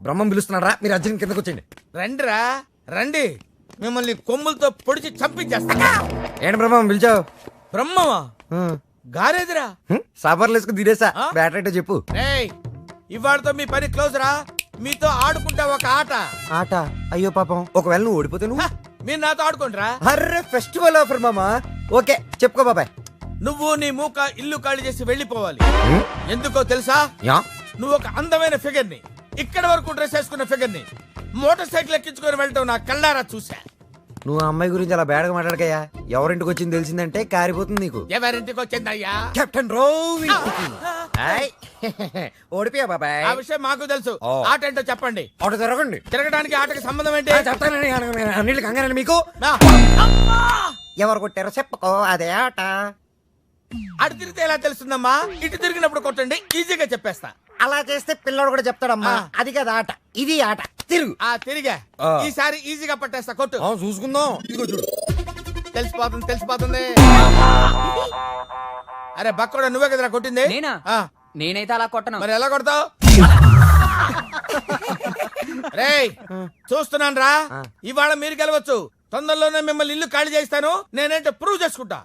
బ్రహ్మం పిలుస్తున్నారా, మీరు అర్జున్ కిందకు వచ్చేయండి. రండిరా రండి, మిమ్మల్ని కొమ్ములతో పొడిచి చంపించేస్తా. ఏంటి బ్రహ్మం పిలిచావు? బ్రహ్మమా గారేదిరా? సాబార్లు వేసుకుని తీరేసా. బ్యాటరీ చెప్పు. రేయ్, ఇవాళతో మీ పని క్లోజ్ రా. మీతో ఆడుకుంటా ఒక ఆట. ఆట? అయ్యో పాపం, ఒకవేళ నువ్వు ఓడిపోతే నువ్వు? మీరు నాతో ఆడుకుంటారా? అర్రే ఫెస్టివల్ ఆఫర్ మామా. ఓకే చెప్పుకో బాబాయ్. నువ్వు నీ మూక ఇల్లు ఖాళీ చేసి వెళ్ళిపోవాలి. ఎందుకో తెలుసా? నువ్వు ఒక అందమైన ఫిగర్ ని, ఇక్కడ వరకు డ్రెస్ వేసుకున్న ఫిగర్ ని మోటార్ సైకిల్ ఎక్కించుకొని వెళ్ళటం నా కళ్ళారా చూసా. నువ్వు ఆ అమ్మాయి గురించి అలా బేడగా మాట్లాడకయ్యా. ఎవరింటికి వచ్చింది తెలిసిందంటే కారిపోతుంది నీకు. ఎవరింటికి వచ్చిందయ్యా? కెప్టెన్ రోవి. ఓడిపోయా బాబాయ్. ఆ విషయం మాకు తెలుసు. ఆట ఏంటో చెప్పండి. ఆట జరగండి. తిరగడానికి ఆటకి సంబంధం ఏంటి? చెప్తానండి, అన్నిటికి కంగారండి మీకు. ఎవరు కొట్టారో చెప్పుకో, అదే ఆట. అటు తిరిగితే ఎలా తెలుస్తుందమ్మా? ఇటు తిరిగినప్పుడు కొట్టండి, ఈజీగా చెప్పేస్తా. అలా చేస్తే పిల్లడు కూడా చెప్తాడమ్మా. అది కదా ఆట, ఇది ఆట. తిరుగు. తిరిగా ఈసారి ఈజీగా పట్టేస్తా. కొట్టు. చూసుకుందాం. ఇదిగో చూడు. తెలిసిపోతుంది. అరే బక్కడా, నువ్వే కదరా కొట్టింది? నేనా? నేనైతే అలా కొట్టను. మరి ఎలా కొడతావు? రేయ్ చూస్తున్నాను రా, ఇవాళ మీరు గెలవచ్చు. తొందరలోనే మిమ్మల్ని ఇల్లు ఖాళీ చేస్తాను. నేనేంటో ప్రూవ్ చేసుకుంటా.